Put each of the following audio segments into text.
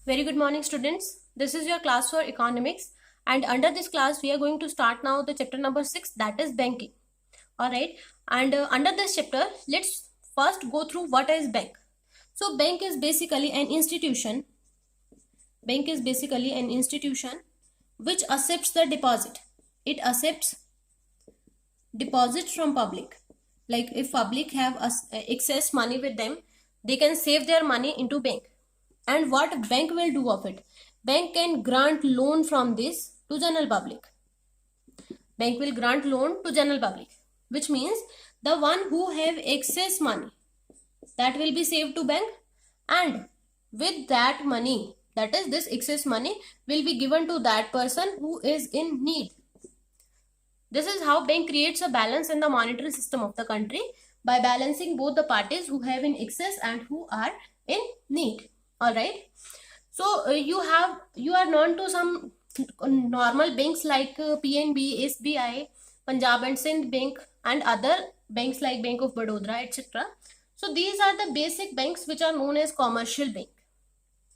Very good morning, students. This is your class for economics, and under this class we are going to start now the chapter number 6, that is banking. All right, and under this chapter let's first go through what is bank. So bank is basically an institution. Bank is basically an institution which accepts the deposit. It accepts deposits from public. Like if public have excess money with them, they can save their money into bank. And what bank will do of it? Bank can grant loan from this to general public. Bank will grant loan to general public, which means the one who have excess money, that will be saved to bank, and with that money, that is this excess money, will be given to that person who is in need. This is how bank creates a balance in the monetary system of the country, by balancing both the parties who have in excess and who are in need. All right, so you are known to some normal banks like PNB, SBI, Punjab and Sindh Bank, and other banks like Bank of Baroda, etc. So these are the basic banks which are known as commercial bank.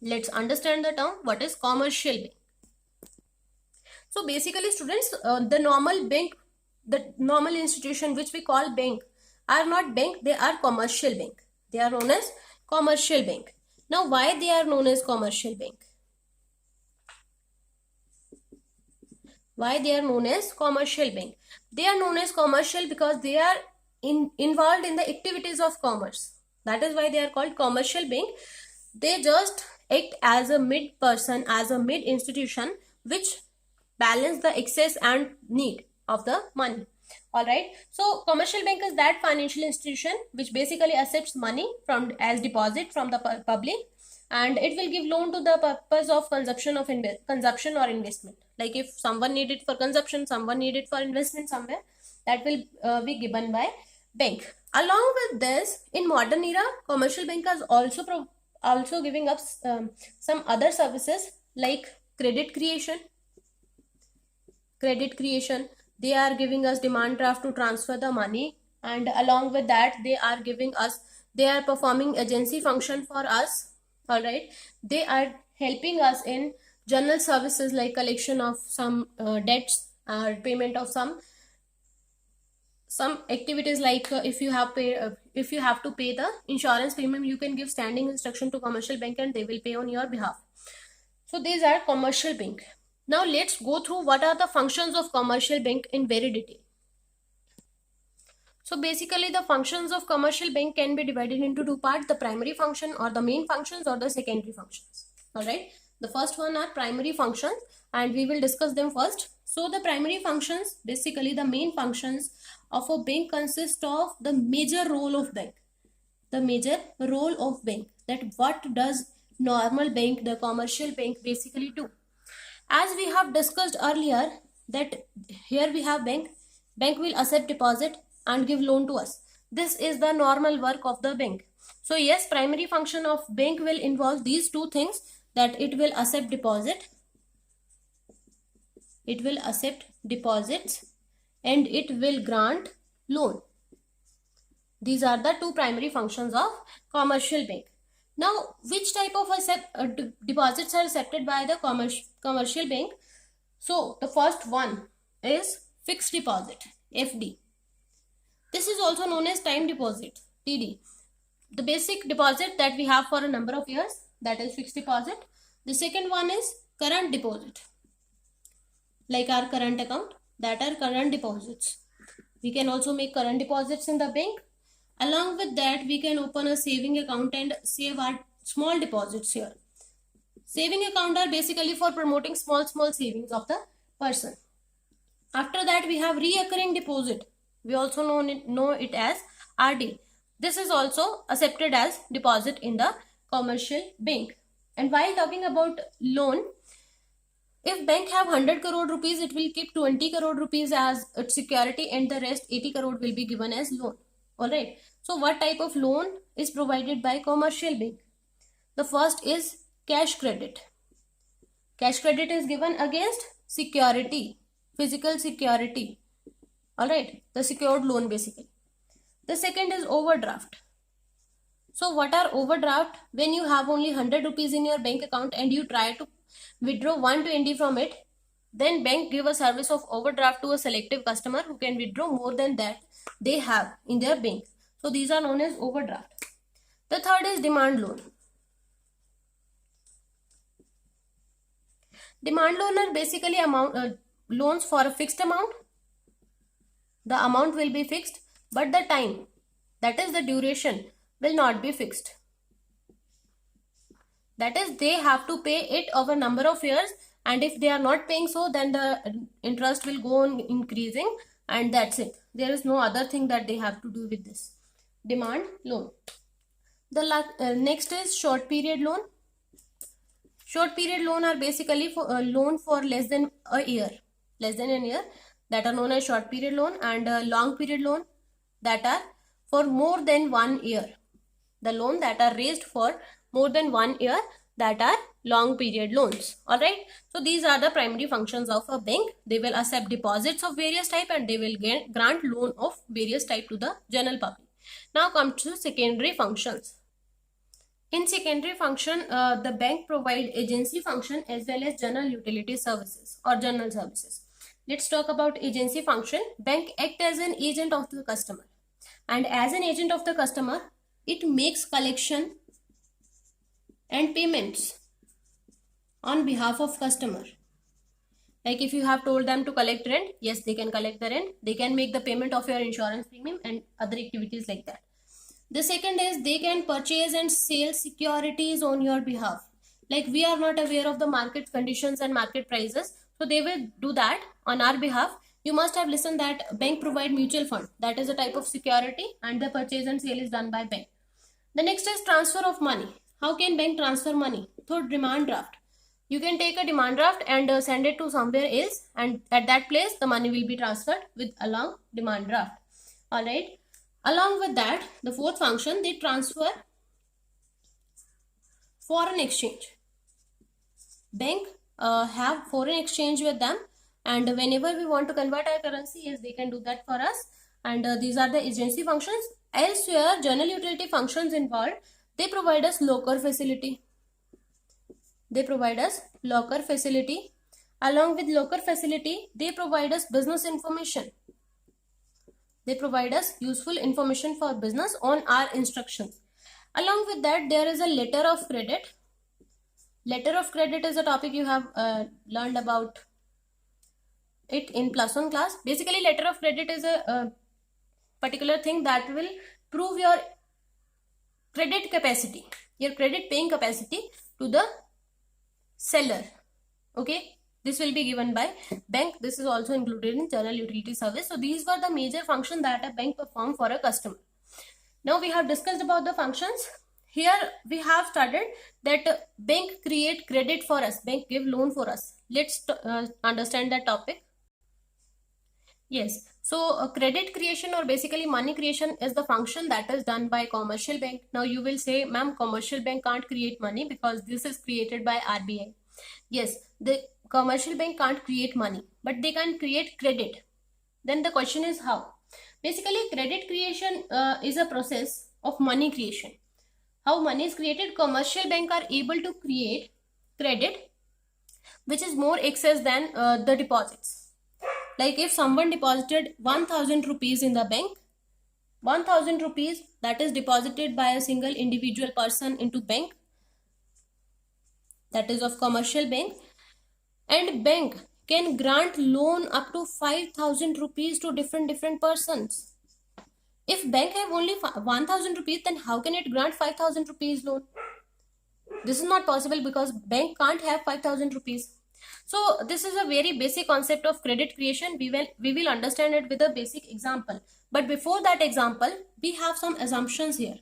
Let's understand the term, what is commercial bank. So basically, students, the normal bank, the normal institution which we call bank, are not bank, they are commercial bank. They are known as commercial bank. Now, why they are known as commercial bank? Why they are known as commercial bank? They are known as commercial because they are involved in the activities of commerce. That is why they are called commercial bank. They just act as a mid person, as a mid institution which balance the excess and need of the money. All right, so commercial bank is that financial institution which basically accepts money from as deposit from the public, and it will give loan to the purpose of consumption or investment. Like if someone need it for consumption, someone need it for investment somewhere, that will be given by bank. Along with this, in modern era, commercial bank is also giving us some other services like credit creation. They are giving us demand draft to transfer the money, and along with that they are performing agency function for us. All right, they are helping us in general services like collection of some debts or payment of some activities like if you have to pay the insurance premium, you can give standing instruction to commercial bank and they will pay on your behalf. So these are commercial bank. Now let's go through what are the functions of commercial bank in very detail. So basically the functions of commercial bank can be divided into two parts: the primary function or the main functions, or the secondary functions. All right, the first one are primary functions and we will discuss them first. So the primary functions, basically the main functions of a bank, consist of the major role of bank. The major role of bank, that what does normal bank, the commercial bank, basically do. As we have discussed earlier, that here we have bank will accept deposit and give loan to us. This is the normal work of the bank. So yes, primary function of bank will involve these two things, that it will accept deposit, it will accept deposits, and it will grant loan. These are the two primary functions of commercial bank. Now, which type of deposits are accepted by the commercial bank? So the first one is fixed deposit, FD. This is also known as time deposit, TD. The basic deposit that we have for a number of years, that is fixed deposit. The second one is current deposit, like our current account, that are current deposits. We can also make current deposits in the bank. Along with that, we can open a saving account and save our small deposits here. Saving account are basically for promoting small savings of the person. After that, we have reoccurring deposit. We also know it as RD. This is also accepted as deposit in the commercial bank. And while talking about loan, if bank have 100 crore rupees, it will keep 20 crore rupees as its security and the rest 80 crore will be given as loan. All right. So what type of loan is provided by commercial bank? The first is cash credit. Cash credit is given against security, physical security. All right, the secured loan basically. The second is overdraft. So what are overdraft? When you have only 100 rupees in your bank account and you try to withdraw 120 from it, then bank give a service of overdraft to a selective customer who can withdraw more than that they have in their bank. So these are known as overdraft. The third is demand loan. Demand loan are basically loans for a fixed amount. The amount will be fixed, but the time, that is the duration, will not be fixed. That is, they have to pay it over number of years, and if they are not paying so, then the interest will go on increasing, and that's it. There is no other thing that they have to do with this. Demand loan. The next is short period loan. Short period loan are basically for a loan for less than a year, that are known as short period loan, and long period loan that are for more than 1 year. The loan that are raised for more than 1 year, that are long period loans. All right. So these are the primary functions of a bank. They will accept deposits of various type, and they will grant loan of various type to the general public. Now come to secondary functions. In secondary function, the bank provide agency function as well as general utility services or general services. Let's talk about agency function. Bank act as an agent of the customer, and as an agent of the customer, it makes collection and payments on behalf of customer. Like if you have told them to collect rent, yes, they can collect the rent. They can make the payment of your insurance premium and other activities like that. The second is they can purchase and sell securities on your behalf. Like we are not aware of the market conditions and market prices, so they will do that on our behalf. You must have listened that bank provide mutual fund. That is a type of security, and the purchase and sale is done by bank. The next is transfer of money. How can bank transfer money? Through demand draft. You can take a demand draft and send it to somewhere else, and at that place the money will be transferred with along demand draft. All right. Along with that, the fourth function, they transfer foreign exchange. Bank have foreign exchange with them, and whenever we want to convert our currency, yes, they can do that for us. And these are the agency functions. Elsewhere, general utility functions involved. They provide us locker facility. Along with locker facility, they provide us business information. They provide us useful information for business on our instructions. Along with that, there is a letter of credit. Letter of credit is a topic you have learned about it in +1 class. Basically, letter of credit is a particular thing that will prove your credit capacity, your credit paying capacity to the seller. Okay. This will be given by bank. This is also included in general utility service. So these were the major functions that a bank perform for a customer. Now we have discussed about the functions. Here we have studied that bank create credit for us. Bank give loan for us. Let's understand that topic. Yes. So credit creation or basically money creation is the function that is done by commercial bank. Now you will say, ma'am, commercial bank can't create money because this is created by RBI. Yes, the commercial bank can't create money, but they can create credit. Then the question is how? Basically, credit creation is a process of money creation. How money is created? Commercial bank are able to create credit which is more excess than the deposits. Like if someone deposited 1000 rupees in the bank, 1000 rupees that is deposited by a single individual person into bank, that is of commercial bank, and bank can grant loan up to 5000 rupees to different persons. If bank have only 1000 rupees, then how can it grant 5000 rupees loan? This is not possible because bank can't have 5000 rupees. So this is a very basic concept of credit creation. We will understand it with a basic example. But before that example, we have some assumptions here.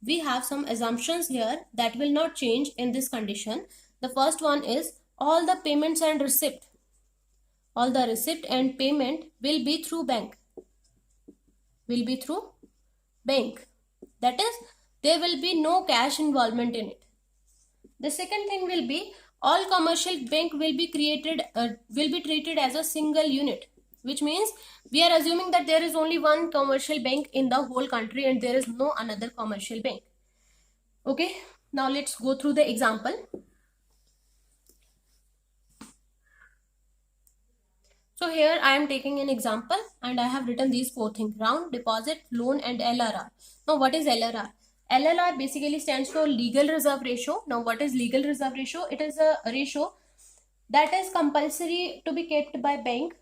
That will not change in this condition. The first one is all the payments and receipt. All the receipt and payment will be through bank. That is, there will be no cash involvement in it. The second thing will be all commercial bank will be treated as a single unit. which means we are assuming that there is only one commercial bank in the whole country and there is no another commercial bank. Okay, now let's go through the example. So here I am taking an example and I have written these four things: round, deposit, loan and LRR. Now what is LRR? LRR basically stands for legal reserve ratio. Now what is legal reserve ratio? It is a ratio that is compulsory to be kept by bank,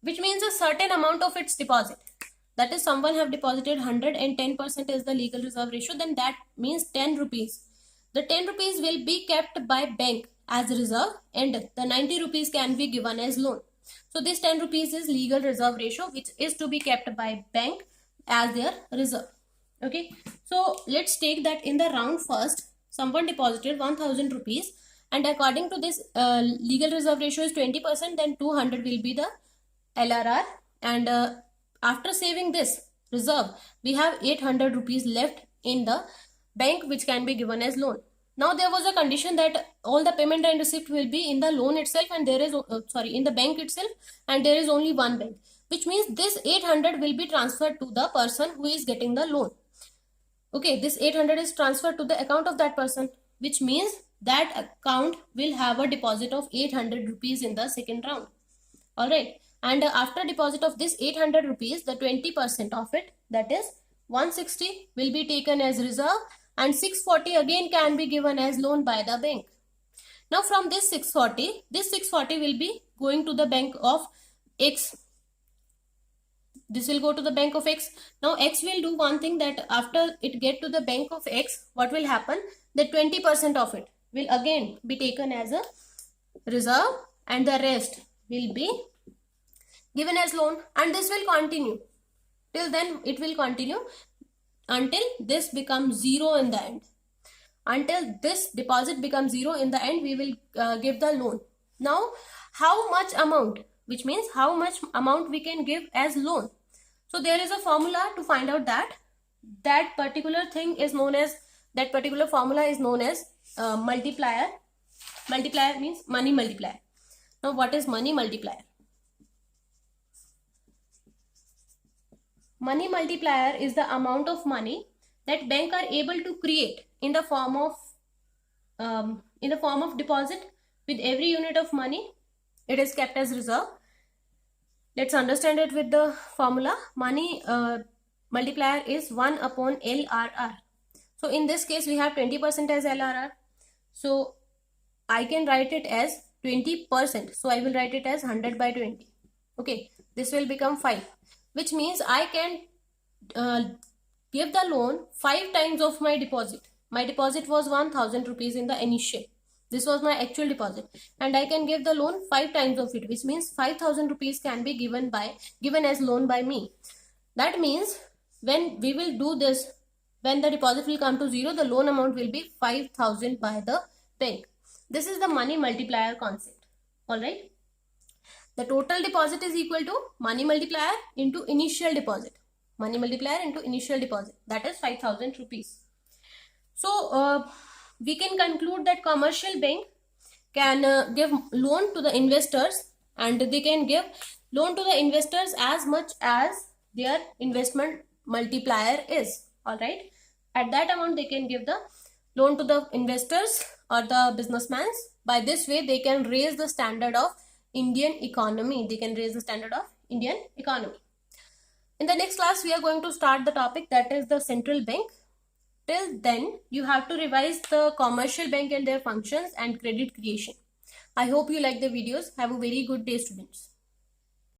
which means a certain amount of its deposit. That is, someone have deposited 100 and 10% is the legal reserve ratio, then that means 10 rupees. The 10 rupees will be kept by bank as reserve and the 90 rupees can be given as loan. So this 10 rupees is legal reserve ratio, which is to be kept by bank as their reserve. Okay, so let's take that in the round first. Someone deposited 1000 rupees and according to this legal reserve ratio is 20%, then 200 will be the LRR, and after saving this reserve we have 800 rupees left in the bank which can be given as loan. Now there was a condition that all the payment and receipt will be in the loan itself and there is in the bank itself, and there is only one bank, which means this 800 will be transferred to the person who is getting the loan. Okay, this 800 is transferred to the account of that person, which means that account will have a deposit of 800 rupees in the second round. All right, and after deposit of this 800 rupees, the 20% of it, that is 160, will be taken as reserve and 640 again can be given as loan by the bank. Now from this 640 will be going to the bank of X. This will go to the bank of X. Now X will do one thing, that after it get to the bank of X, what will happen? The 20% of it will again be taken as a reserve and the rest will be given as loan, and this will continue till then. It will continue until this becomes zero in the end. Until this deposit becomes zero in the end, we will give the loan. Now how much amount, which means how much amount we can give as loan. So there is a formula to find out that. That particular thing is known as, that particular formula is known as multiplier. Multiplier means money multiplier. Now what is money multiplier? Money multiplier is the amount of money that bank are able to create in the form of deposit. With every unit of money, it is kept as reserve. Let's understand it with the formula. Money multiplier is 1 upon LRR. So in this case we have 20% as LRR. So I can write it as 20%. So I will write it as 100 by 20. Okay, this will become 5. Which means I can give the loan 5 times of my deposit. My deposit was 1000 rupees in the initial. This was my actual deposit, and I can give the loan 5 times of it, which means 5000 rupees can be given as loan by me. That means when we will do this, when the deposit will come to zero, the loan amount will be 5000 by the bank. This is the money multiplier concept. All right. The total deposit is equal to money multiplier into initial deposit. Money multiplier into initial deposit, that is 5000 rupees. So we can conclude that commercial bank can give loan to the investors, and they can give loan to the investors as much as their investment multiplier is. All right. At that amount they can give the loan to the investors or the businessmen. By this way they can raise the standard of Indian economy. They can raise the standard of Indian economy. In the next class, we are going to start the topic, that is the central bank. Till then, you have to revise the commercial bank and their functions and credit creation. I hope you like the videos. Have a very good day, students.